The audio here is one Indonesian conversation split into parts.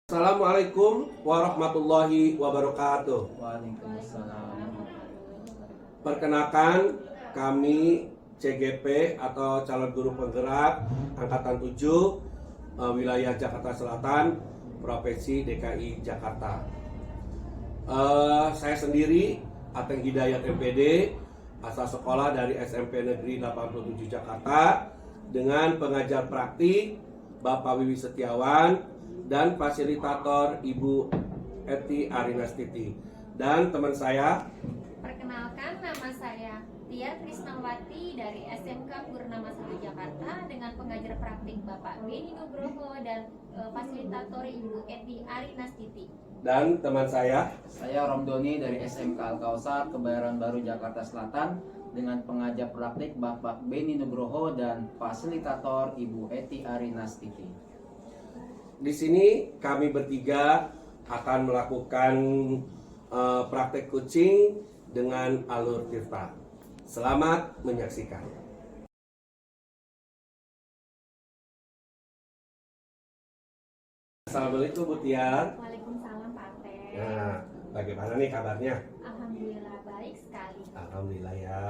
Assalamualaikum warahmatullahi wabarakatuh. Waalaikumsalam. Perkenalkan, kami CGP atau calon guru penggerak angkatan 7 wilayah Jakarta Selatan, Provinsi DKI Jakarta. Saya sendiri Ateng Hidayat MPD, asal sekolah dari SMP Negeri 87 Jakarta, dengan pengajar praktik Bapak Wiwi Setiawan dan fasilitator Ibu Eti Arinastiti, dan teman saya. Perkenalkan, nama saya Tia Krisnawati dari SMK Purnama 1 Jakarta, dengan pengajar praktik Bapak Beni Nugroho dan fasilitator Ibu Eti Arinastiti. Dan teman saya Romdoni dari SMK Al-Kausar, Kebayoran Baru, Jakarta Selatan, dengan pengajar praktik Bapak Beni Nugroho dan fasilitator Ibu Eti Arinastiti. Di sini kami bertiga akan melakukan praktek coaching dengan alur tirta. Selamat menyaksikan. Assalamualaikum Bu Tia. Waalaikumsalam Pak Teh. Nah, bagaimana nih kabarnya? Alhamdulillah baik sekali. Alhamdulillah ya.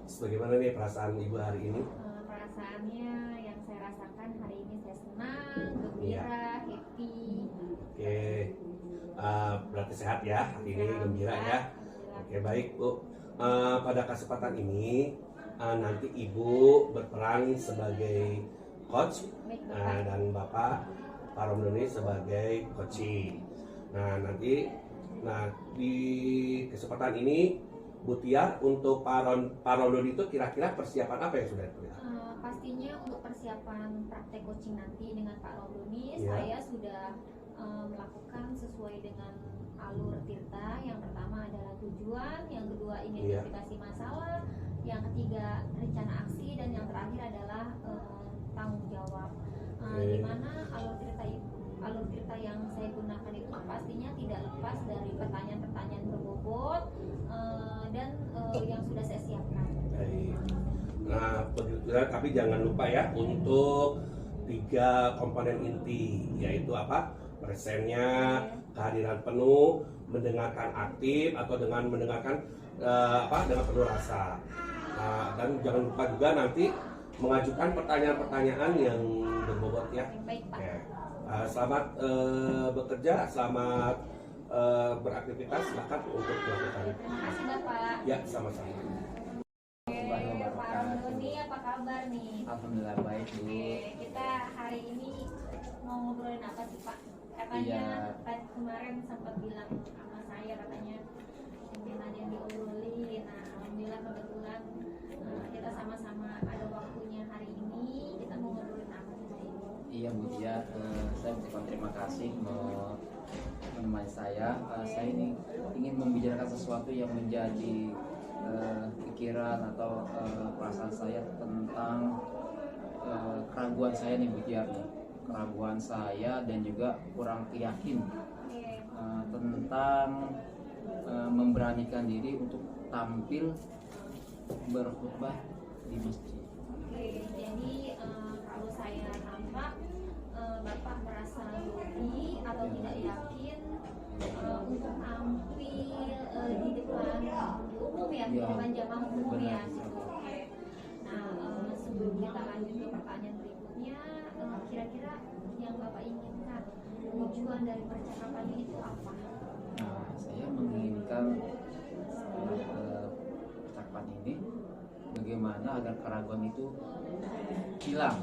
Bagaimana nih perasaan Ibu hari ini? Perasaannya yang saya rasakan hari ini, saya senang, gembira, happy. Oke, berarti sehat ya hari ini, gembira ya. Oke, baik Bu. Pada kesempatan ini nanti Ibu berperan sebagai coach dan Bapak Pak Romdoni sebagai coaching. Nanti di kesempatan ini Bu Tia, untuk Pak Romdoni itu kira-kira persiapan apa yang sudah dilakukan? Pastinya untuk persiapan praktek coaching nanti dengan Pak Romdoni, Ya. saya sudah melakukan sesuai dengan alur tirta. Yang pertama adalah tujuan, yang kedua identifikasi masalah, yang ketiga rencana aksi, dan yang terakhir adalah tanggung jawab. Di mana alur tirta yang saya gunakan itu pastinya tidak lepas dari pertanyaan-pertanyaan berbobot dan yang sudah saya siapkan. Baik. Nah, tapi jangan lupa ya untuk 3 komponen inti, yaitu apa? Presennya, kehadiran penuh, mendengarkan aktif atau dengan mendengarkan dengan penuh rasa. Dan jangan lupa juga nanti mengajukan pertanyaan-pertanyaan yang berbobot ya. Baik, Pak. Oke. Selamat bekerja, selamat beraktivitas, silakan untuk melakukan. Terima kasih Bapak. Ya, sama-sama. Pak Romdoni, apa kabar nih? Alhamdulillah baik Bu. Kita hari ini mau ngobrolin apa sih Pak? Katanya kemarin sempat bilang sama saya, katanya mungkin ada yang diobrolin. Nah, alhamdulillah kebetulan kita sama-sama ada waktunya hari ini. Kita mau ngobrolin apa sih? Iya Bu Tia, saya mengucapkan terima kasih menemani saya. Saya ini ingin membicarakan sesuatu yang menjadi pikiran atau perasaan saya tentang keraguan saya nih Bu Tia, keraguan saya dan juga kurang yakin tentang memberanikan diri untuk tampil berkhutbah di masjid. Jadi kalau saya tampak Bapak merasa grogi atau tidak yakin untuk tampil di depan umum ya, di depan jamaah umum ya. Oke. Nah, sebelum kita lanjut ke pertanyaan berikutnya, kira-kira yang Bapak inginkan, tujuan dari percakapan ini itu apa? Nah, saya menginginkan percakapan ini bagaimana agar keraguan itu hilang.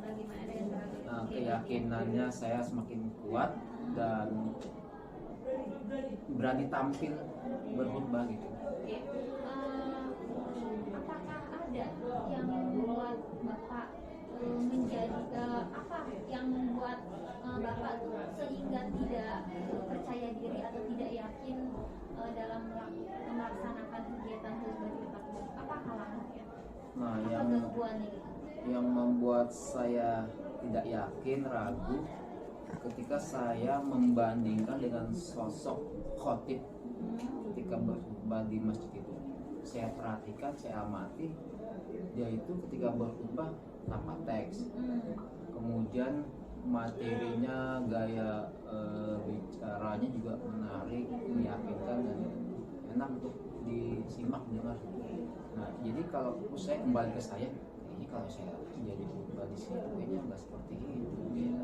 Bagaimana dengan Keyakinannya saya semakin kuat dan berani tampil berkhutbah gitu. Apakah ada yang membuat Bapak menjadi apa yang membuat Bapak tuh sehingga tidak percaya diri atau tidak yakin dalam melaksanakan kegiatan khutbah di depan umum? Apa halangannya? Nah, Apa gangguannya gitu? yang membuat saya tidak yakin, ragu ketika saya membandingkan dengan sosok khotib ketika berkhutbah di masjid itu. Saya perhatikan, saya amati, dia itu ketika berkhutbah tanpa teks, kemudian materinya, gaya bicaranya juga menarik, meyakinkan dan enak untuk disimak dengar. Nah, jadi kalau saya kembali ke saya, ini kalau saya jadi khotbah di situ kayaknya nggak seperti itu dia.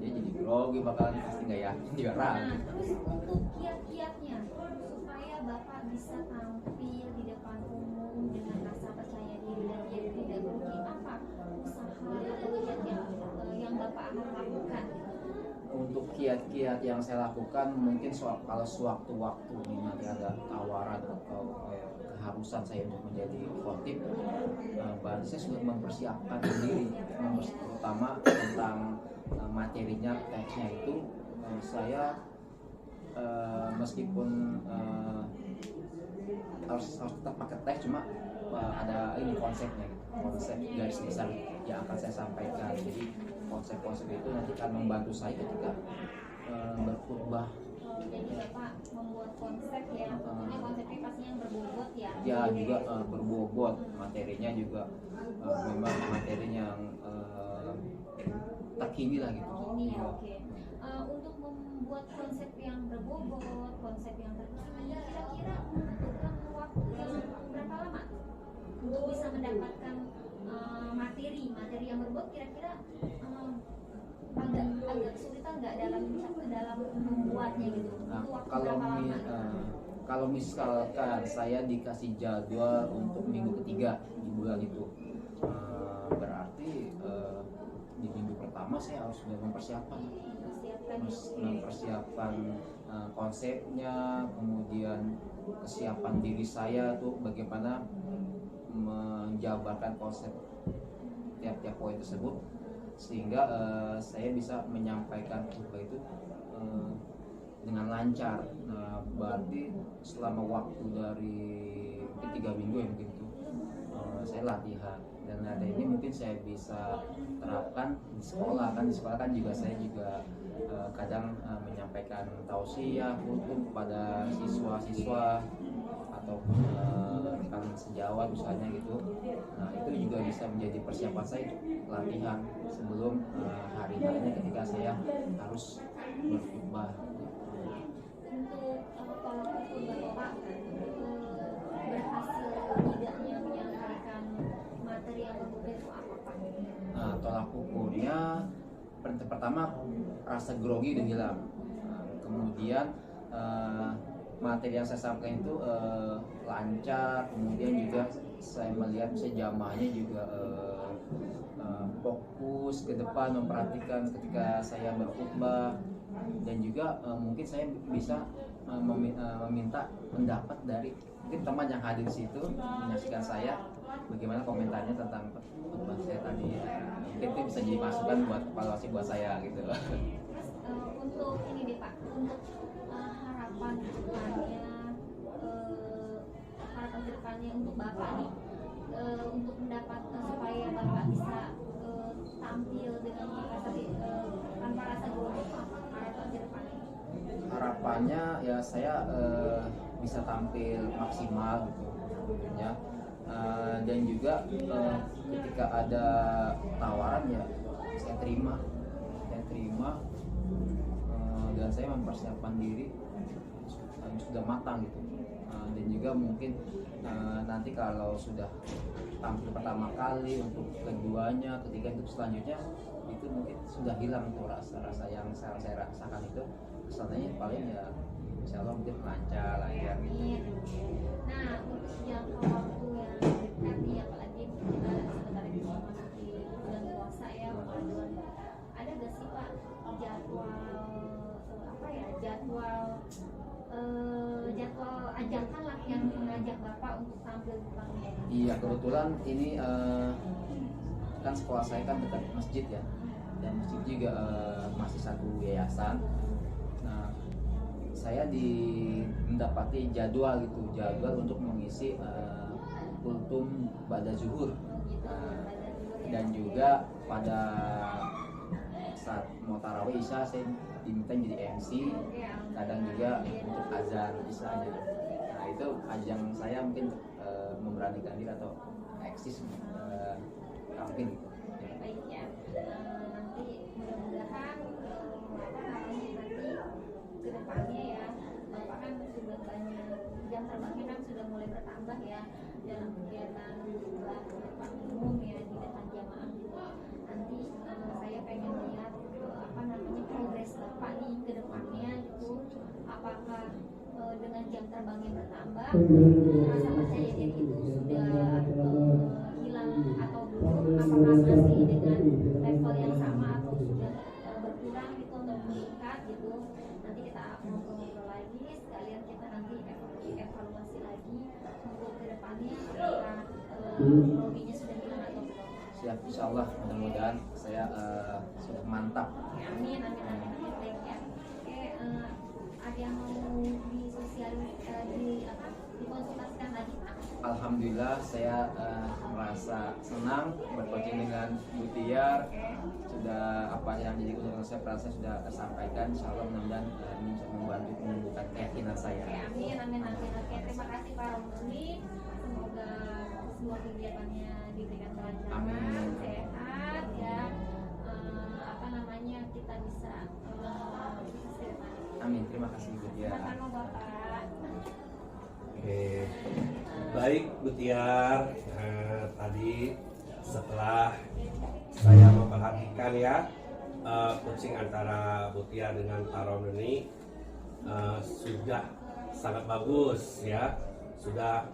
Dia jadi grogi, bakalan pasti nggak yakin juga ragu. Nah, terus untuk kiat-kiatnya supaya Bapak bisa tampil di depan umum dengan rasa percaya diri dan tidak grogi, apa usaha atau kiat yang Bapak akan lakukan? Untuk kiat-kiat yang saya lakukan mungkin kalau sewaktu-waktu nih nanti ada tawaran atau keharusan saya untuk menjadi khotib, berarti saya sudah mempersiapkan diri, terutama tentang materinya, teksnya itu. Saya meskipun harus tetap pakai teks, cuma ada ini konsepnya, konsep garis besar yang akan saya sampaikan. Jadi konsep-konsep itu nanti akan membantu saya ketika berkhutbah. Jadi Bapak membuat konsep ya, tentunya konsepnya pasti yang berbobot ya. Ya juga berbobot, materinya juga memang materi yang terkini lah gitu. Ini ya, oke. Untuk membuat konsep yang berbobot, konsep yang terkini, kira-kira membutuhkan waktu yang berapa lama untuk bisa mendapatkan materi yang berbobot? Kira-kira agak kesulitan nggak dalam membuatnya gitu? Nah, Untuk waktu berapa lama? Kalau misalkan saya dikasih jadwal untuk minggu ketiga di bulan itu, berarti di minggu pertama saya harus sudah mempersiapkan konsepnya, kemudian kesiapan diri saya tuh bagaimana menjabarkan konsep tiap-tiap poin tersebut sehingga saya bisa menyampaikan khutbah itu dengan lancar. Nah, berarti selama waktu dari 3 minggu ya mungkin itu saya latihan, dan ada ini mungkin saya bisa terapkan di sekolah. Di sekolah kan juga saya juga kadang menyampaikan tausiah untuk kepada siswa-siswa ataupun rekan sejawat misalnya gitu. Nah, itu juga bisa menjadi persiapan saya latihan sebelum hari harinya ketika saya harus berkhutbah. Untuk tolak ukur Bapak berhasil tidaknya menyampaikan materi yang berbobot itu apa Pak? Nah, tolak ukurnya pertama rasa grogi udah hilang. Kemudian materi yang saya sampaikan itu lancar, kemudian juga saya melihat jamaahnya juga fokus ke depan memperhatikan ketika saya berkhutbah, dan juga mungkin saya bisa meminta pendapat dari mungkin teman yang hadir di situ menyaksikan saya, bagaimana komentarnya tentang khutbah saya tadi. Mungkin itu bisa jadi masukan buat evaluasi buat saya gitu. Terus untuk ini deh Pak, untuk harapan kedepannya untuk Bapak nih, untuk mendapatkan supaya Bapak bisa tampil dengan tanpa rasa grogi, apa harapan kedepannya? Harapannya ya saya bisa tampil maksimal gitu tentunya, dan juga ketika ada tawaran ya saya terima, dan saya mempersiapkan diri sudah matang gitu. Dan juga mungkin nanti kalau sudah tampil pertama kali, untuk keduanya, ketiga, untuk selanjutnya itu mungkin sudah hilang tuh rasa yang saya rasakan itu. Kesannya paling ya insya Allah mungkin lancar gitu. Nah, untuk jangka waktu yang dekat nih, apalagi kita sebentar lagi mau memasuki bulan puasa ya, Ramadan, ada gak sih Pak jadwal ajakan lah yang mengajak Bapak untuk tampil di depan umum? Iya, kebetulan ini kan sekolah saya kan dekat masjid ya, dan masjid juga masih satu yayasan. Nah, saya mendapati jadwal untuk mengisi kultum pada zuhur, dan juga pada saat mau tarawih isya saya diminta jadi MC, kadang juga untuk azan isyanya. Nah, itu ajang saya mungkin memberanikan diri atau eksis tampil gitu. Baik ya, nanti mudah-mudahan bertambah ya dalam kegiatan khutbah depan umum ya di depan jamaah gitu. Nanti saya pengen lihat apa namanya progres Bapak nih ke depannya gitu. Apakah dengan jam terbang yang bertambah rasa percaya diri itu sudah hilang atau belum? Apakah masih dengan level yang sama atau sudah berkurang gitu atau meningkat gitu? Nanti kita ngobrol-ngobrol lagi, sekalian kita nanti evaluasi lagi untuk kedepannya apakah lobbynya sudah hilang atau belum. Siap, insya Allah mudah-mudahan saya sudah mantap. Ya, amin, amin, amin, amin. Baik ya. Oke, ada yang mau dikonsultasikan lagi Pak? Alhamdulillah saya merasa senang bercoaching dengan Bu Tiar. Sudah apa yang jadi kebutuhan saya merasa sudah sampaikan. Insya Allah mudah-mudahan ini bisa membantu menumbuhkan keyakinan saya. Oke, amin, amin, amin. Oke, terima kasih Pak Romli. Semoga semua kegiatannya diberikan kelancaran, Amin. sehat ya. Apa namanya kita bisa sukses ke depan. Amin. Terima kasih Bu Tiar. Sama-sama Bapak. Oke, baik Bu Tiar. Tadi setelah saya memperhatikan ya coaching antara Bu Tiar dengan Pak Romli sudah sangat bagus ya, sudah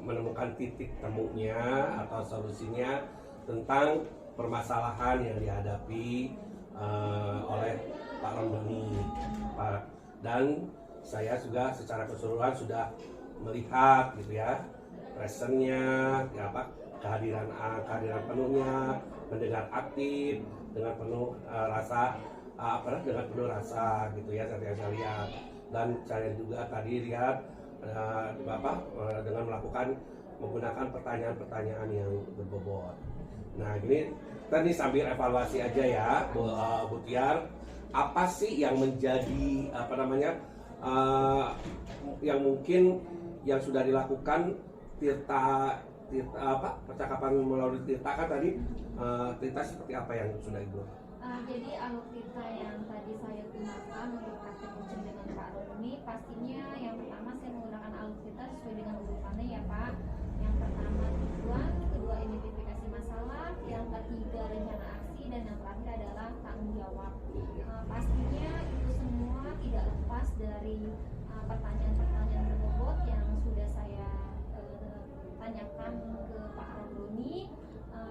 menemukan titik temunya atau solusinya tentang permasalahan yang dihadapi oleh Pak Romli. Dan saya juga secara keseluruhan sudah melihat gitu ya presentnya ya kehadiran penuhnya, mendengar aktif dengan penuh dengan penuh rasa gitu ya saya lihat. Dan saya juga tadi lihat dengan menggunakan pertanyaan-pertanyaan yang berbobot. Nah ini kita nih sambil evaluasi aja ya Bu Tiar, apa sih yang menjadi yang mungkin yang sudah dilakukan percakapan melalui Tirta kan tadi, Tirta seperti apa yang sudah Ibu? Jadi alur Tirta yang tadi saya gunakan untuk praktek coaching dengan Pak Romli, pastinya yang pertama saya menggunakan alur Tirta sesuai dengan urutannya ya Pak. Yang pertama tujuan, kedua identifikasi masalah, yang ketiga rencana aksi, dan yang terakhir adalah tanggung jawab. Pastinya itu semua tidak lepas dari pertanyaan-pertanyaan berbobot yang sudah saya tanyakan ke Pak Romli,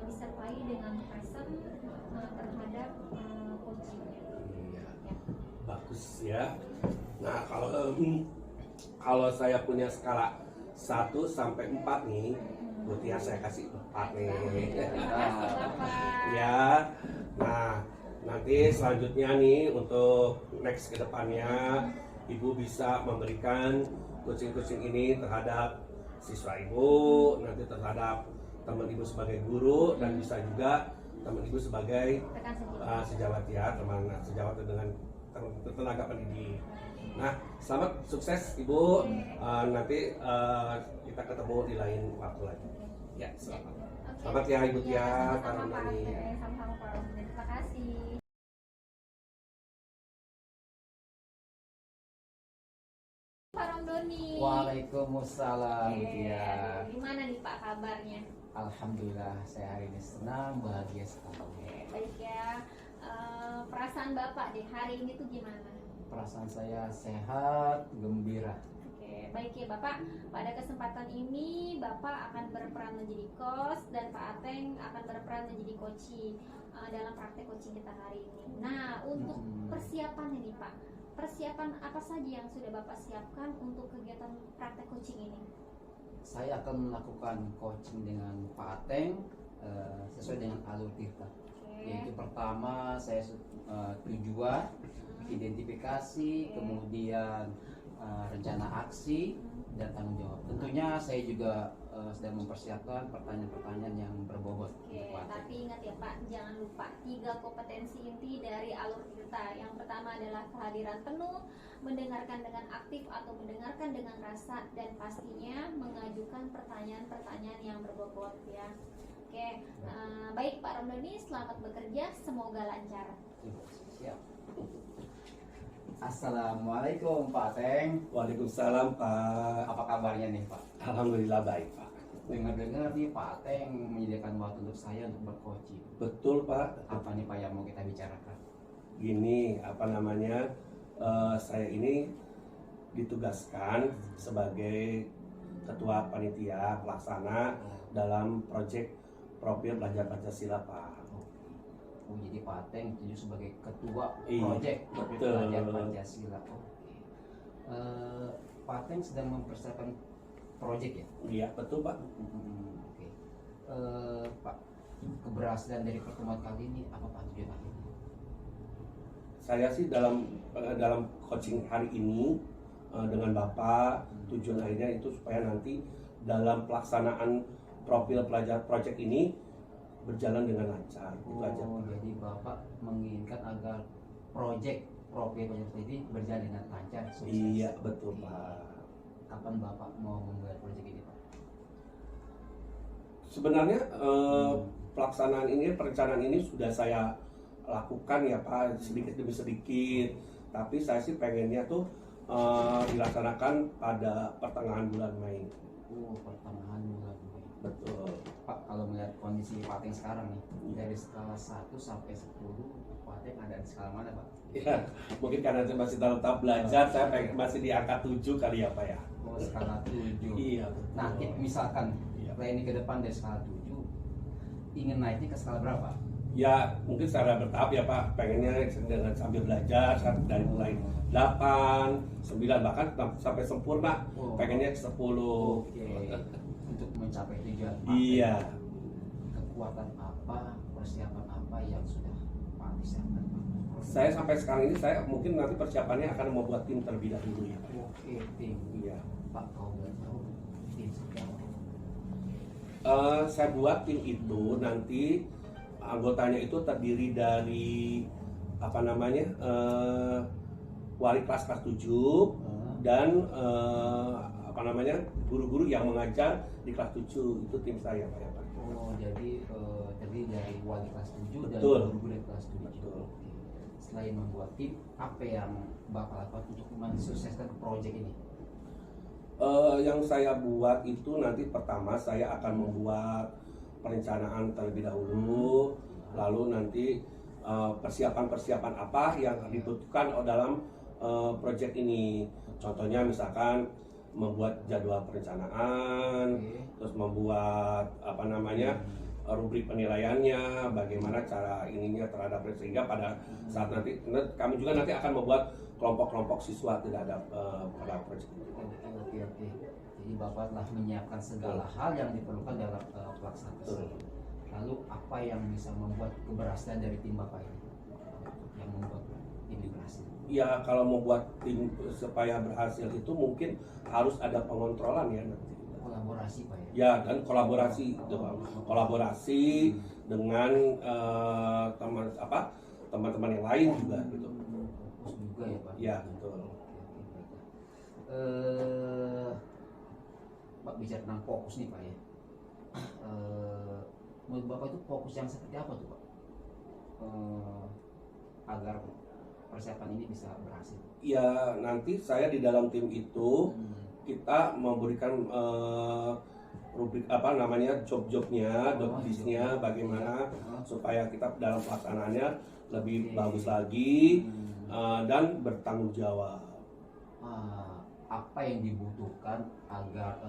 disertai dengan present terhadap coachingnya. Iya. Ya. Bagus ya. Nah kalau saya punya skala 1 sampai 4 nih, Bu Tiar saya kasih 4 nih. Terima kasih Bapak. Ya. Nah, nanti selanjutnya nih untuk next ke depannya Ibu bisa memberikan coaching-coaching ini terhadap siswa Ibu, nanti terhadap teman Ibu sebagai guru, dan bisa juga teman Ibu sebagai sejawat ya, teman sejawat dengan tenaga pendidik. Nah, selamat sukses Ibu. Nanti kita ketemu di lain waktu lagi. Ya, selamat. Selamat ya Ibu Tia, Pak Romli. Sama-sama Pak Romli. Terima kasih. Pak Romdoni. Waalaikumsalam Bu Tiar. Gimana nih Pak kabarnya? Alhamdulillah saya hari ini senang, bahagia sekali. Baik ya. Perasaan Bapak deh hari ini tuh gimana? Perasaan saya sehat, gembira. Oke, baik ya Bapak. Pada kesempatan ini Bapak akan berperan menjadi coach dan Pak Ateng akan berperan menjadi coaching dalam praktek coaching kita hari ini. Nah, untuk persiapannya nih Pak, persiapan apa saja yang sudah Bapak siapkan untuk kegiatan praktek coaching ini? Saya akan melakukan coaching dengan Pak Ateng sesuai dengan alur Tirta. Yaitu pertama saya tujuan, identifikasi, kemudian rencana aksi dan tanggung jawab. Tentunya saya juga sedang mempersiapkan pertanyaan-pertanyaan yang berbobot. Oke, tapi ingat ya Pak, jangan lupa 3 kompetensi inti dari alur Tirta. Yang pertama adalah kehadiran penuh, mendengarkan dengan aktif atau mendengarkan dengan rasa, dan pastinya mengajukan pertanyaan-pertanyaan yang berbobot ya. Oke, baik Pak Romdoni, selamat bekerja, semoga lancar. Siap. Assalamualaikum Pak Teng. Waalaikumsalam Pak. Apa kabarnya nih Pak? Alhamdulillah baik Pak. Dengar-dengar nih Pak Teng menyediakan waktu untuk saya untuk bercoaching. Betul Pak. Apa nih Pak yang mau kita bicarakan? Gini apa namanya, saya ini ditugaskan sebagai ketua panitia pelaksana dalam proyek profil belajar Pancasila Pak. Oh, jadi Pak Teng itu sebagai ketua Iya, proyek betul. belajar Pancasila. Oke. Pak Teng sedang mempersiapkan proyek ya? Iya betul Pak. Oke. Pak, keberhasilan dari pertemuan kali ini apa Pak tujuan akhirnya? Saya sih dalam coaching hari ini dengan Bapak, tujuan akhirnya itu supaya nanti dalam pelaksanaan profil pelajar proyek ini berjalan dengan lancar. Itu aja. Oh, jadi Bapak menginginkan agar proyek profil pelajar ini berjalan dengan lancar, sukses. Iya betul Oke. Pak. Kapan Bapak mau membuat proyek ini Pak? Sebenarnya pelaksanaan ini, perencanaan ini sudah saya lakukan ya Pak, sedikit demi sedikit. Tapi saya sih pengennya tuh dilaksanakan pada pertengahan bulan Mei. Oh, pertengahan bulan Mei. Betul. Pak, kalau melihat kondisi Pak Teng sekarang nih, dari skala 1 sampai 10, Pak Teng ada di skala mana Pak? Ya, mungkin karena saya masih dalam tahap belajar, saya pengen masih di angka 7 kali ya Pak ya. Oh, skala 7. Iya betul. Nah, misalkan Iya. planning ke depan dari skala 7, ingin naiknya ke skala berapa? Ya mungkin secara bertahap ya Pak, pengennya dengan sambil belajar dari mulai 8, 9 bahkan sampai sempurna, Oh. pengennya 10. Oke. Untuk mencapai tujuan Pak Iya. Teng, kekuatan apa, persiapan apa yang sudah Pak siapkan Pak? Saya sampai sekarang ini saya mungkin nanti persiapannya akan membuat tim terlebih dahulu ya Pak. Oke, tim. Iya. Pak, kau boleh tahu tim seperti apa? Saya buat tim itu nanti anggotanya itu terdiri dari apa namanya wali kelas 7 dan apa namanya guru-guru yang mengajar di kelas 7 itu tim saya Pak ya Pak. Oh, jadi terdiri dari wali kelas 7 dan Betul. guru-guru dari kelas 7. Betul. Oke. Selain membuat tim, apa yang Bapak lakukan untuk mensukseskan proyek ini? Yang saya buat itu nanti pertama saya akan membuat perencanaan terlebih dahulu, lalu nanti persiapan-persiapan apa yang dibutuhkan dalam proyek ini. Contohnya misalkan membuat jadwal perencanaan, Oke. terus membuat apa namanya rubrik penilaiannya, bagaimana cara ininya terhadap sehingga pada saat nanti kami juga nanti akan membuat kelompok-kelompok siswa terhadap pada proyek ini. Oke. Jadi Bapak telah menyiapkan segala hal yang diperlukan dalam pelaksanaan tersebut. Lalu apa yang bisa membuat keberhasilan dari tim Bapak ini? Yang membuat tim berhasil? Ya kalau mau buat tim supaya berhasil itu mungkin harus ada pengontrolan ya nanti. Kolaborasi Pak ya? Ya dan kolaborasi itu Pak. Kolaborasi dengan teman-teman yang lain juga gitu. Fokus juga ya Pak? Ya betul. Pak bicara tentang fokus nih Pak ya. Menurut Bapak itu fokus yang seperti apa tuh Pak? Agar persiapan ini bisa berhasil. Ya nanti saya di dalam tim itu kita memberikan rubrik apa namanya job-jobnya, job-listnya bagaimana supaya kita dalam pelaksanaannya lebih bagus lagi dan bertanggung jawab. Apa yang dibutuhkan agar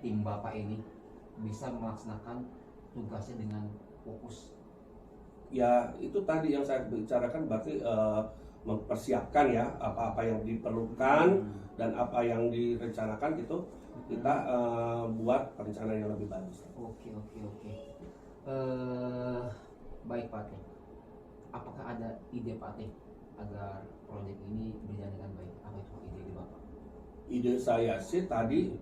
tim Bapak ini bisa melaksanakan tugasnya dengan fokus? Ya itu tadi yang saya bicarakan berarti mempersiapkan ya apa-apa yang diperlukan dan apa yang direncanakan itu kita buat perencanaan yang lebih bagus. Oke. Baik Pak Teng. Apakah ada ide Pak Teng agar proyek ini berjalan dengan baik? Apa itu ide Bapak? Ide saya sih tadi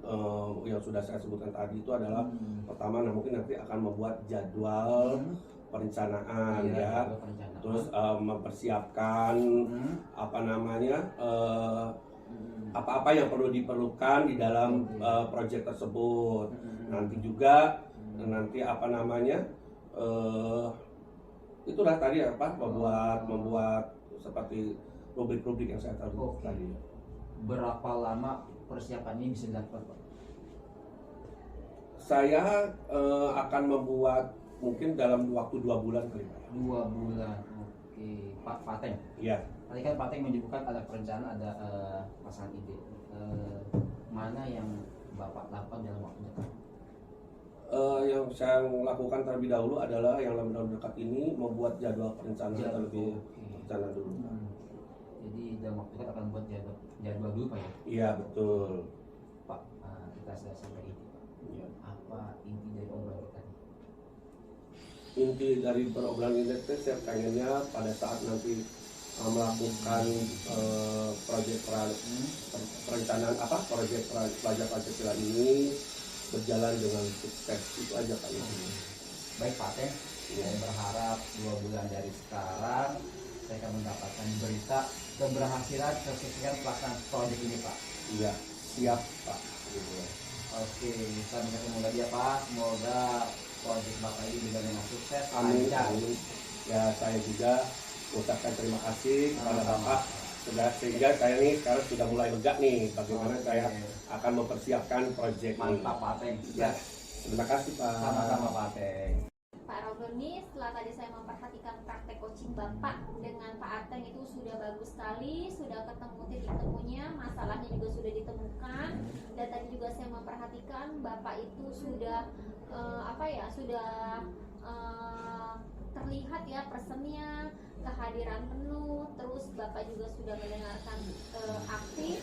yang sudah saya sebutkan tadi itu adalah pertama mungkin nanti akan membuat jadwal perencanaan ya, terus mempersiapkan apa namanya apa-apa yang perlu diperlukan di dalam proyek tersebut. Nanti juga nanti apa namanya itulah tadi apa membuat seperti rubrik-rubrik yang saya tahu Oke. tadi. Berapa lama persiapan ini bisa dilakukan Pak? Saya akan membuat mungkin dalam waktu 2 bulan kali Pak. 2 bulan. Oke, Pak Pateng. Iya. Tadi kan Pateng menyebutkan ada perencanaan, ada pasangan ide. Mana yang Bapak lakukan dalam waktu dekat? Yang saya lakukan terlebih dahulu adalah yang dalam dekat ini membuat jadwal perencanaan terlebih Oke. rencana dulu. Jadi dalam waktu dekat akan buat jadwal dulu Pak ya? Iya betul. Pak, kita sudah sampai ide Pak. Iya. Apa inti dari obrolan kita nih? Inti dari berobrolan ini teh saya pengennya pada saat nanti melakukan proyek perencanaan proyek pelajar Pancasila ini berjalan dengan sukses, itu aja Pak. Baik Pak Teng, saya berharap 2 bulan dari sekarang saya akan mendapatkan berita keberhasilan kesuksesan pelaksanaan proyek ini Pak. Iya, siap Pak. Oke, sampai ketemu lagi ya Pak. Semoga proyek Bapak ini berjalan dengan sukses. Amin. lancar. Amin. Ya saya juga ucapkan terima kasih kepada Bapak sehingga saya ini sekarang sudah mulai lega nih bagaimana Oke. saya akan mempersiapkan proyek ini. Mantap Pak Teng. Ya, terima kasih Pak. Sama-sama Pak Teng. Pak Roboni, setelah tadi saya memperhatikan praktek coaching Bapak dengan Pak Ateng itu sudah bagus sekali, sudah ketemu titik temunya, masalahnya juga sudah ditemukan, dan tadi juga saya memperhatikan Bapak itu sudah terlihat ya personnya, kehadiran penuh, terus Bapak juga sudah mendengarkan aktif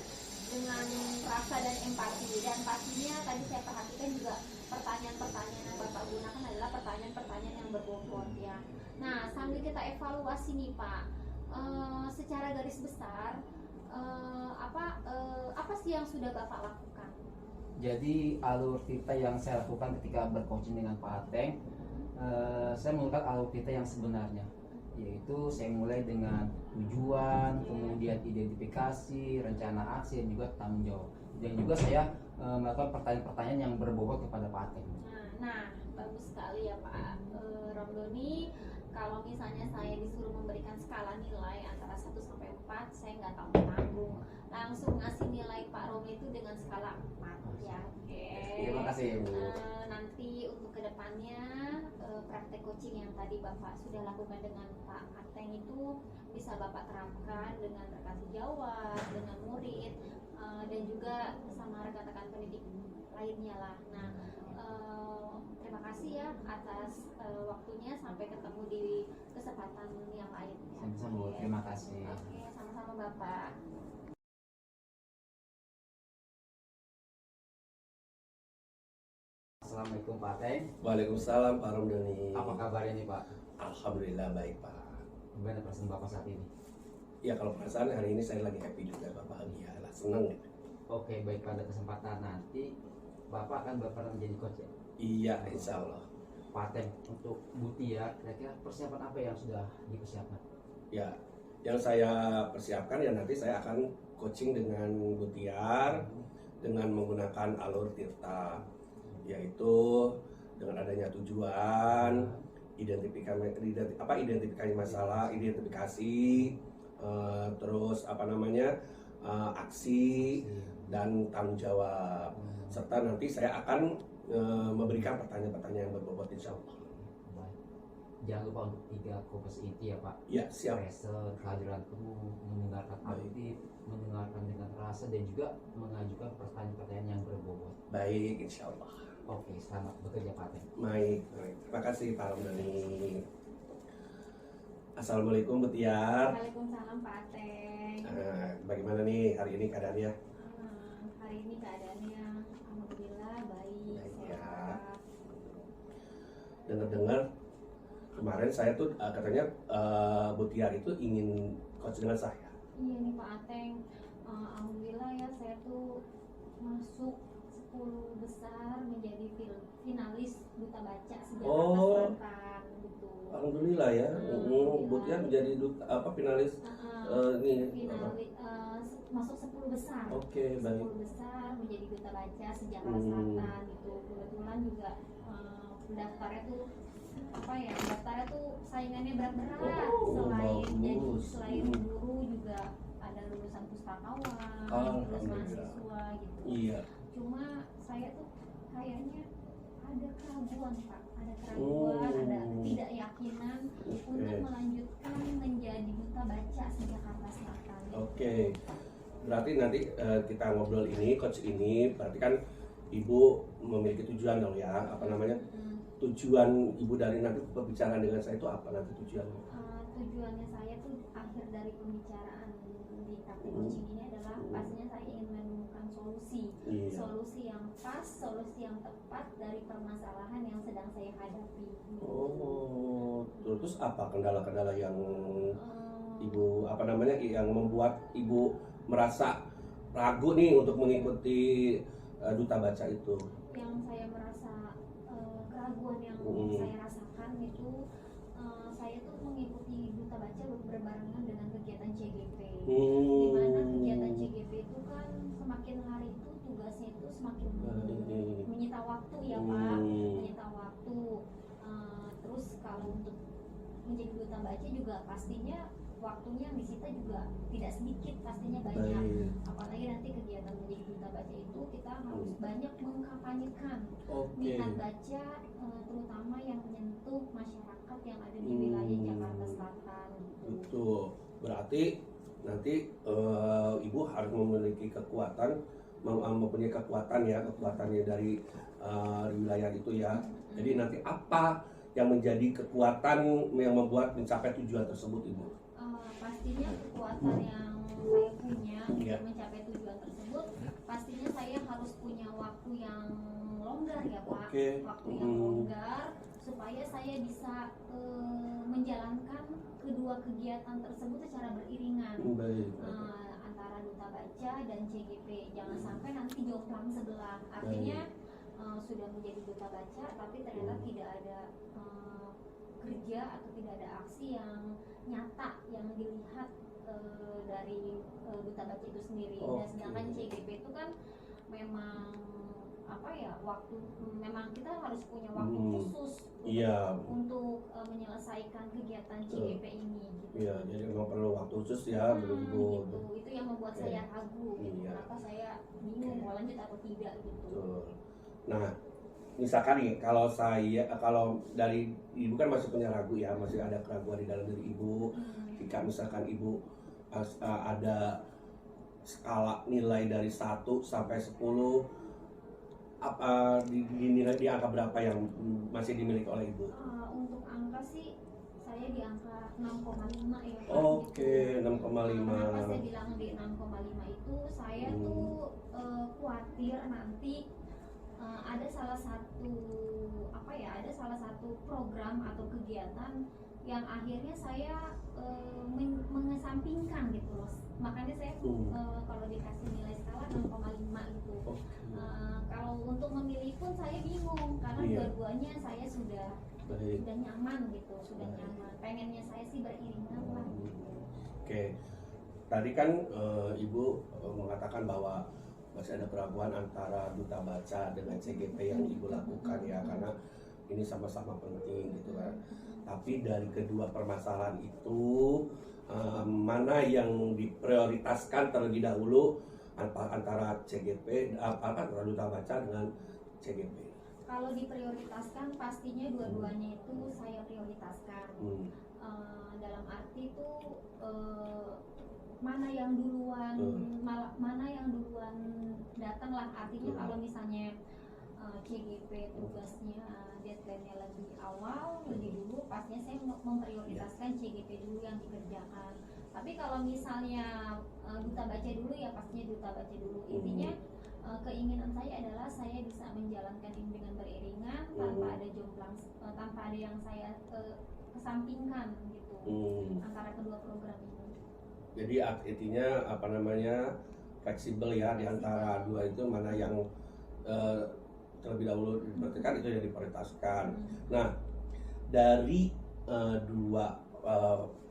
dengan rasa dan empati, dan pastinya tadi saya perhatikan juga pertanyaan-pertanyaan yang Bapak gunakan adalah pertanyaan-pertanyaan yang berbobot ya. Nah, sambil kita evaluasi nih Pak, secara garis besar apa sih yang sudah Bapak lakukan? Jadi alur cerita yang saya lakukan ketika bercoaching dengan Pak Ateng, saya menggunakan alur cerita yang sebenarnya, yaitu saya mulai dengan tujuan, kemudian identifikasi, rencana aksi, dan juga tanggung jawab. Dan juga saya melakukan pertanyaan-pertanyaan yang berbobot kepada Pak Ateng. Nah, bagus sekali ya Pak Romdoni. Kalau misalnya saya disuruh memberikan skala nilai antara 1 sampai 4, saya nggak tanggung-tanggung, langsung ngasih nilai Pak Romi itu dengan skala 4 ya. Oke. Terima kasih Bu. Nanti untuk kedepannya praktek coaching yang tadi Bapak sudah lakukan dengan Pak Ateng itu bisa Bapak terapkan dengan rekan sejawat, dengan murid, dan juga sama rekan-rekan pendidik lainnya lah. Nah, terima kasih ya atas waktunya, sampai ketemu di kesempatan yang lain. Sama-sama Bu, terima kasih. Oke, sama-sama Bapak. Assalamualaikum Pak Ateng. Waalaikumsalam Pak Romdani. Apa kabarnya nih Pak? Alhamdulillah baik Pak. Gimana perasaan Bapak saat ini? Ya kalau perasaan hari ini saya lagi happy juga Pak, bahagia lah, senang ya. Oke, baik, pada kesempatan nanti Bapak akan berperan menjadi coach ya? Iya insya Allah. Pak Ateng, untuk Mutia, kira-kira persiapan apa yang sudah dipersiapkan? Ya, yang saya persiapkan ya nanti saya akan coaching dengan Butiar dengan menggunakan alur Tirta, yaitu dengan adanya tujuan, identifikasi masalah, identifikasi, terus aksi dan tanggung jawab, serta nanti saya akan memberikan pertanyaan-pertanyaan yang berbobot insya Allah. Baik. Jangan lupa untuk 3 kompetensi inti ya Pak. Ya siap. Present, kehadiran penuh, mendengarkan aktif, mendengarkan dengan rasa, dan juga mengajukan pertanyaan-pertanyaan yang berbobot. Baik insya Allah. Oke, selamat bekerja Pak Ateng. Baik. Terima kasih Pak Romdani. Assalamualaikum Butiar. Waalaikumsalam Pak Ateng. Bagaimana nih hari ini keadaannya? Hari ini keadaannya alhamdulillah baik, Baik, ya. sehat. Dengar-dengar kemarin saya tuh katanya Butiar itu ingin coach dengan saya. Iya nih Pak Ateng, alhamdulillah ya saya tuh masuk 10 besar menjadi finalis Duta Baca se-Jakarta Selatan gitu. Alhamdulillah ya. Butiar menjadi finalis Finalis masuk 10 besar. Oke, baik. 10 besar menjadi Duta Baca se-Jakarta Selatan gitu. Kebetulan juga pendaftarnya tuh daftarnya tuh saingannya berat-berat, Oh, bagus. selain guru juga juga ada lulusan pustakawan, terus Alhamdulillah. mahasiswa gitu. Iya. Cuma saya tuh kayaknya ada keraguan Pak, ada keraguan, ada ketidakyakinan untuk melanjutkan menjadi duta baca se-Jakarta Selatan. Oke. Berarti nanti kita ngobrol ini, coach ini, berarti kan ibu memiliki tujuan dong ya, apa namanya? Tujuan ibu dari nanti pembicaraan dengan saya itu apa nanti tujuannya? Tujuannya saya tuh akhir dari pembicaraan di praktik coaching ini adalah pastinya saya ingin menemukan solusi, solusi yang pas, solusi yang tepat dari permasalahan yang sedang saya hadapi. Oh, terus apa kendala-kendala yang ibu apa namanya yang membuat ibu merasa ragu nih untuk mengikuti duta baca itu? Yang saya merasa keraguan yang saya rasakan itu saya tuh mengikuti duta baca berbarengan dengan kegiatan CGP. Di mana kegiatan CGP itu kan semakin hari itu tugasnya itu semakin menyita waktu ya Pak, menyita waktu. Terus kalau untuk menjadi duta baca juga pastinya waktunya yang disita juga tidak sedikit, pastinya banyak. Apalagi nanti kegiatan menjadi duta baca itu kita harus banyak mengkampanyekan minat baca, terutama yang menyentuh masyarakat yang ada di wilayah Jakarta Selatan. Betul. Berarti nanti ibu harus memiliki kekuatan, mempunyai kekuatan ya, kekuatannya dari wilayah itu ya. Jadi nanti apa yang menjadi kekuatan yang membuat mencapai tujuan tersebut ibu? Pastinya kekuatan yang saya punya untuk mencapai tujuan tersebut, pastinya saya harus punya waktu yang longgar ya Pak, waktu yang longgar supaya saya bisa menjalankan kedua kegiatan tersebut secara beriringan. Antara duta baca dan CGP, jangan sampai nanti jomplang sebelah, artinya sudah menjadi duta baca tapi ternyata tidak ada kerja atau tidak ada aksi yang nyata yang dilihat dari duta baca itu sendiri. Dan sedangkan CGP itu kan memang apa ya, waktu memang kita harus punya waktu khusus untuk menyelesaikan kegiatan CGP ini gitu. Iya, jadi memang perlu waktu khusus ya, gitu. Itu yang membuat saya ragu gitu. Kenapa saya bingung mau lanjut atau tidak gitu. Nah, misalkan nih kalau dari ibu kan masih punya ragu ya, masih ada keraguan di dalam diri ibu. Jika misalkan ibu ada skala nilai dari 1 sampai 10, dinilai di angka berapa yang masih dimiliki oleh ibu? Untuk angka sih saya di angka 6,5 ya Pak. Oke, 6,5. Kenapa saya bilang di 6,5 itu saya tuh khawatir nanti ada salah satu program atau kegiatan yang akhirnya saya mengesampingkan gitu loh. Makanya saya kalau dikasih nilai skala 6,5 gitu. Kalau untuk memilih pun saya bingung karena dua-duanya saya sudah nyaman gitu, nyaman. Pengennya saya sih beriringan lah. Oke. Tadi kan ibu mengatakan bahwa masih ada keraguan antara duta baca dengan CGP yang ibu lakukan ya, karena ini sama-sama penting gitu kan. Tapi dari kedua permasalahan itu mana yang diprioritaskan terlebih dahulu antara CGP antara duta baca dengan CGP? Kalau diprioritaskan pastinya dua-duanya itu saya prioritaskan. Dalam arti itu mana yang duluan datang lah, artinya kalau misalnya CGP tugasnya deadline-nya lebih awal, lebih dulu, pastinya saya memprioritaskan CGP dulu yang dikerjakan. Tapi kalau misalnya duta baca dulu ya pastinya duta baca dulu. Intinya keinginan saya adalah saya bisa menjalankan ini dengan beriringan tanpa ada jomplang, tanpa ada yang saya kesampingkan gitu antara kedua program ini. Jadi artinya apa namanya fleksibel ya di antara dua itu, mana yang terlebih dahulu diperhatikan itu yang diprioritaskan. Nah, dari dua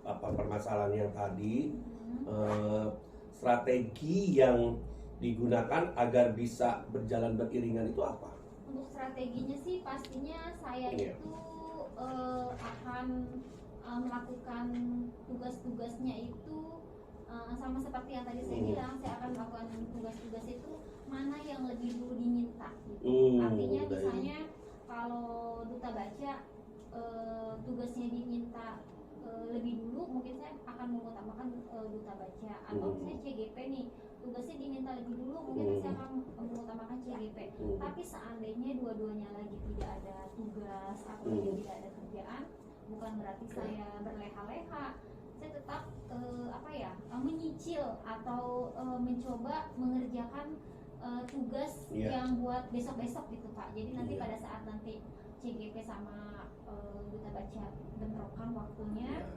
permasalahan yang tadi, strategi yang digunakan agar bisa berjalan beriringan itu apa? Untuk strateginya sih pastinya saya itu akan melakukan tugas-tugasnya itu sama seperti yang tadi saya bilang, saya akan melakukan tugas-tugas itu mana yang lebih dulu diminta gitu. Artinya misalnya kalau duta baca tugasnya diminta lebih dulu, mungkin saya akan mengutamakan duta baca. Atau misalnya CGP nih, tugasnya diminta lebih dulu, mungkin saya akan mengutamakan CGP. Tapi seandainya dua-duanya lagi tidak ada tugas atau tidak ada kerjaan, bukan berarti saya berleha-leha. Saya tetap menyicil atau mencoba mengerjakan tugas yang buat besok-besok gitu Pak. Jadi nanti pada saat nanti CGP sama duta baca bentrokan waktunya,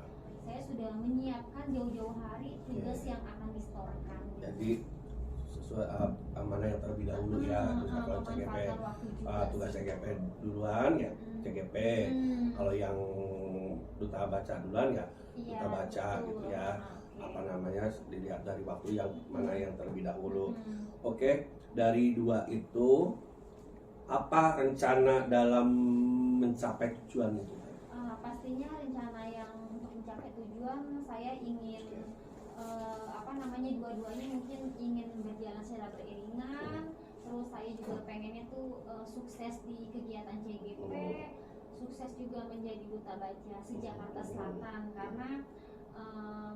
saya sudah menyiapkan jauh-jauh hari tugas yang akan distorkan. Jadi sesuai mana yang terlebih dahulu ya. Kalau CGP tugas CGP duluan ya CGP. Kalau yang duta baca duluan ya duta baca gitu ya. Apa namanya, dilihat dari waktu yang mana yang terlebih dahulu. Oke, dari dua itu apa rencana dalam mencapai tujuan itu? Pastinya rencana yang untuk mencapai tujuan, saya ingin dua-duanya mungkin ingin berjalan secara beriringan. Terus saya juga pengennya tuh sukses di kegiatan CGP, sukses juga menjadi duta baca se-Jakarta Selatan, karena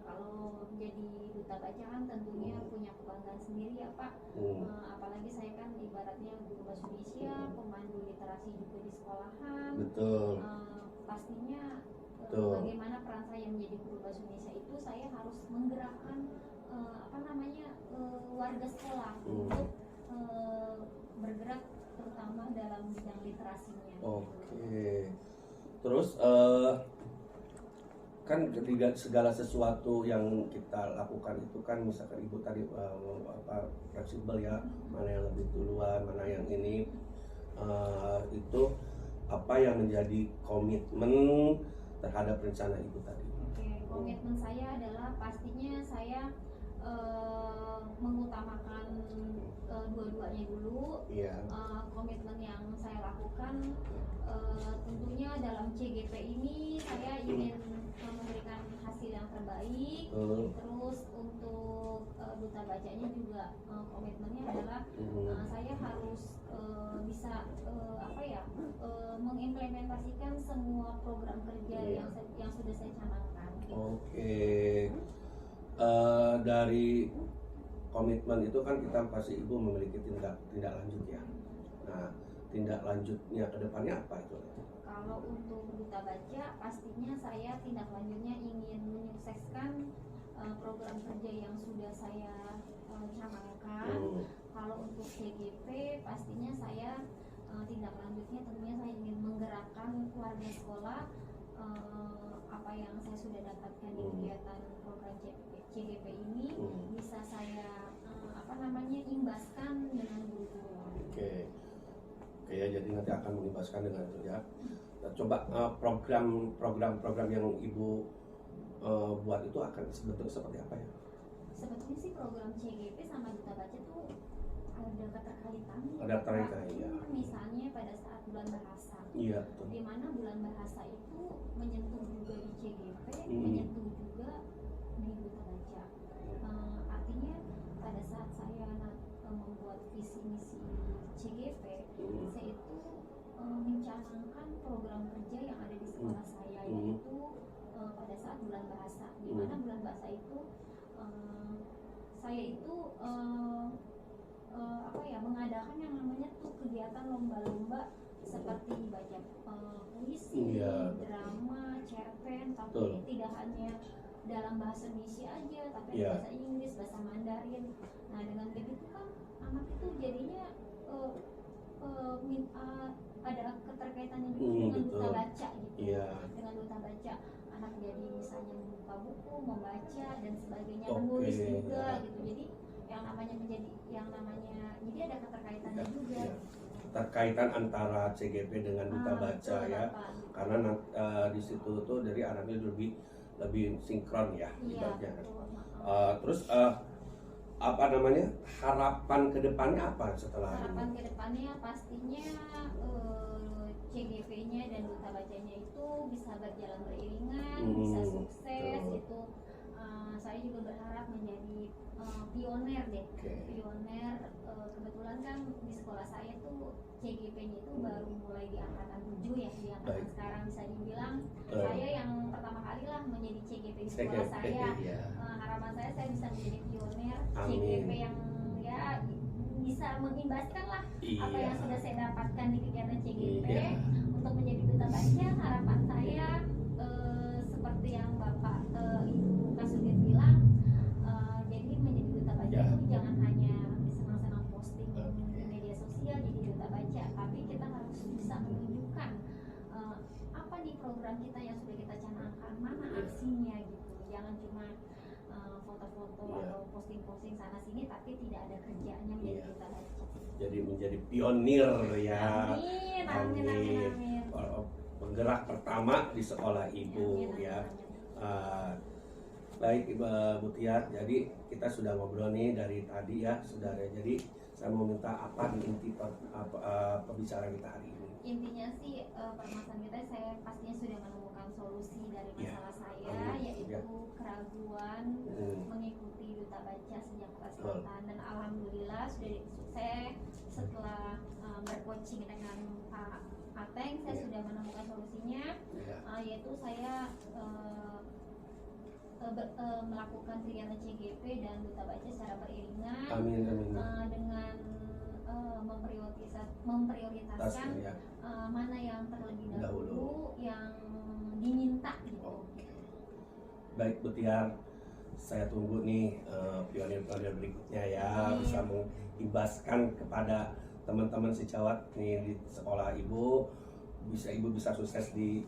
kalau jadi duta baca kan tentunya punya kebanggaan sendiri ya Pak. Apalagi saya kan ibaratnya guru bahasa Indonesia, pemandu literasi juga di sekolahan. Betul. Pastinya bagaimana peran saya menjadi guru bahasa Indonesia itu, saya harus menggerakkan warga sekolah untuk bergerak terutama dalam bidang literasinya. Oke. Terus kan ketiga segala sesuatu yang kita lakukan itu kan, misalkan ibu tadi fleksibel ya, mana yang lebih duluan, mana yang ini, itu apa yang menjadi komitmen terhadap rencana ibu tadi? Oke, komitmen saya adalah pastinya saya mengutamakan dua-duanya dulu. Komitmen yang saya lakukan tentunya dalam CGP ini saya ingin memberikan hasil yang terbaik. Terus untuk duta bacanya juga komitmennya adalah saya harus bisa mengimplementasikan semua program kerja yang sudah saya canangkan. Oke. Dari komitmen itu kan kita pasti ibu memiliki tindak lanjut ya. Nah, tindak lanjutnya ke depannya apa itu? Kalau untuk duta baca, pastinya saya tindak lanjutnya ingin menyukseskan program kerja yang sudah saya canangkan. Kalau untuk CGP, pastinya saya tindak lanjutnya tentunya saya ingin menggerakkan warga sekolah, apa yang saya sudah dapatkan di kegiatan program CGP ini bisa saya imbaskan dengan guru-guru. Oke ya, jadi nanti akan mengimbaskan dengan itu ya. Nah, coba program yang ibu buat itu akan sebetulnya seperti apa ya? Sebetulnya sih program CGP sama duta baca tuh ada keterkaitannya. Ada terkaitan ya. Misalnya pada saat bulan bahasa, di mana bulan bahasa itu menyentuh juga di CGP, menyentuh juga di duta baca. Artinya pada saat saya membuat visi misi CGP, saya itu mencanangkan program kerja yang ada di sekolah saya, yaitu pada saat bulan bahasa, di mana bulan bahasa itu saya itu mengadakan yang namanya tuh kegiatan lomba-lomba seperti baca puisi, drama, cerpen, tapi tidak hanya dalam bahasa Indonesia aja, tapi bahasa Inggris, bahasa Mandarin. Nah, dengan begitu kan anak itu jadinya ada keterkaitannya juga dengan duta baca gitu. Dengan duta baca, anak jadi misalnya membuka buku, membaca dan sebagainya, menulis juga gitu. Jadi jadi ada keterkaitannya juga. Terkaitan antara CGP dengan duta baca ya. Karena di situ tuh dari anaknya lebih sinkron ya. Terus harapan kedepannya apa setelah harapan kedepannya pastinya CGP-nya dan duta bacanya itu bisa berjalan beriringan, bisa sukses. Itu saya juga berharap menjadi pioner deh. Oke. Pioner, kebetulan kan di sekolah saya tuh CGP-nya itu baru mulai di angkatan 7 ya, di angkatan Baik. sekarang bisa dibilang Eh. saya yang pertama kali lah menjadi CGP di sekolah saya. Iya. Harapan saya bisa menjadi pioner Amin. CGP yang ya bisa mengimbaskan lah apa Iya. yang sudah saya dapatkan di kegiatan CGP Iya. untuk menjadi duta baca. Harapan saya seperti yang Bapak Ibu Kasudin bilang, jadi menjadi duta baca Ya. itu jangan hanya senang-senang posting Oke. di media sosial jadi duta baca, tapi kita harus bisa menunjukkan apa di program kita yang sudah kita canangkan, mana aksinya gitu. Jangan cuma foto-foto Iya. atau posting-posting sana sini tapi tidak ada kerjanya menjadi Iya. duta baca. Jadi menjadi pionir ya. Amin, amin, amin, amin. Penggerak pertama di sekolah ibu Amin, ya. amin. Baik Ibu Mutiar, jadi kita sudah ngobrol nih dari tadi ya, saudara. Jadi saya mau minta apa nih inti pembicaraan kita hari ini? Intinya sih permasalahan kita saya pastinya sudah menemukan solusi dari Ya. masalah saya, Amin. yaitu Ya. keraguan mengikuti duta baca sejak kelas Betul. 8, dan alhamdulillah saya setelah bercoaching dengan Pak Ateng, saya Ya. sudah menemukan solusinya, Ya. yaitu saya melakukan kegiatan CGP dan duta baca secara beriringan. Amin, amin. Dengan memprioritaskan Ya. mana yang terlebih Dahulu. dahulu yang diminta gitu. Oke. Baik Mutiar, saya tunggu nih pionir-pionir berikutnya ya, Amin. bisa mengimbaskan kepada teman-teman sejawat nih di sekolah ibu, ibu bisa sukses di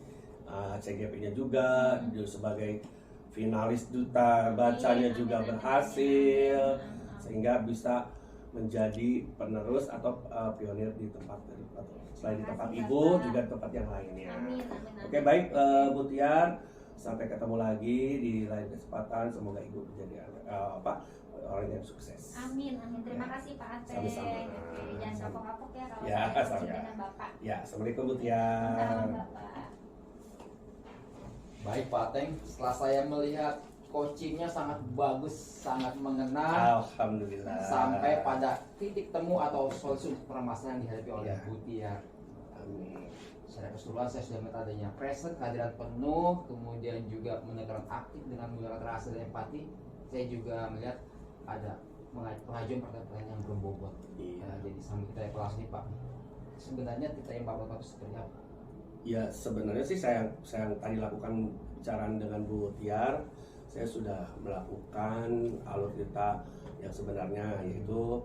CGP-nya juga, Hmm. sebagai finalis duta bacanya Amin, juga amin, berhasil, amin, amin. sehingga bisa menjadi penerus atau pionir di tempat selain di tempat Makasih, ibu Bapak. juga di tempat yang lainnya. Amin, amin, Oke amin. baik Mutiar, sampai ketemu lagi di lain kesempatan. Semoga ibu menjadi orang yang sukses. Amin, amin. Terima Ya. kasih Pak Ate. Sama-sama. Oke, jangan kapok-kapok ya kalau Ya, saya coaching sama. dengan Bapak. Ya, assalamualaikum Mutiar. Salam Bapak. Baik Pak Teng, setelah saya melihat coachingnya sangat bagus, sangat Ah. mengena, Alhamdulillah. sampai pada titik temu atau solusi permasalahan yang dihadapi oleh Ya. Mutiar. Amin. Secara keseluruhan saya sudah melihat adanya present, kehadiran penuh, kemudian juga menekan aktif dengan menggunakan rasa dan empati. Saya juga melihat ada pengajuan pertanyaan yang berbobot. Iya. Jadi sambil kita evaluasi nih Pak, sebenarnya kita yang Bapak tahu seperti apa? Ya sebenarnya sih saya tadi lakukan bicaraan dengan Bu Tiar, saya sudah melakukan alur kita yang sebenarnya, yaitu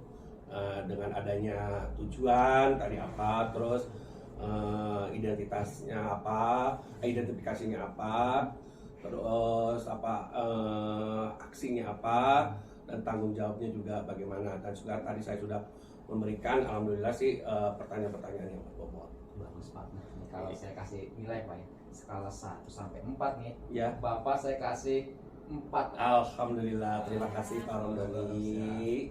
dengan adanya tujuan tadi apa, terus identifikasinya apa, terus aksinya apa, dan tanggung jawabnya juga bagaimana. Dan juga tadi saya sudah memberikan alhamdulillah sih pertanyaan-pertanyaan yang berbobot. Bagus Pak. Nah, ini kalau saya kasih nilai Pak ya, skala 1 sampai 4 nih, Ya. Bapak saya kasih 4. Alhamdulillah, terima kasih Pak Romdoni.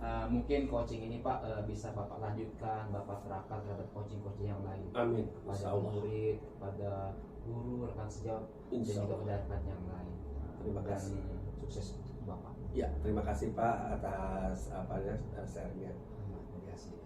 Mungkin coaching ini Pak bisa Bapak lanjutkan, Bapak terapkan terhadap coaching-coaching yang lain. Amin. Pada Insya Allah. murid, pada guru, rekan sejawat, dan Insya juga Allah. pada rekan yang lain. Terima Dan kasih. sukses untuk Bapak. Ya, terima kasih Pak atas share-nya. Terima kasih.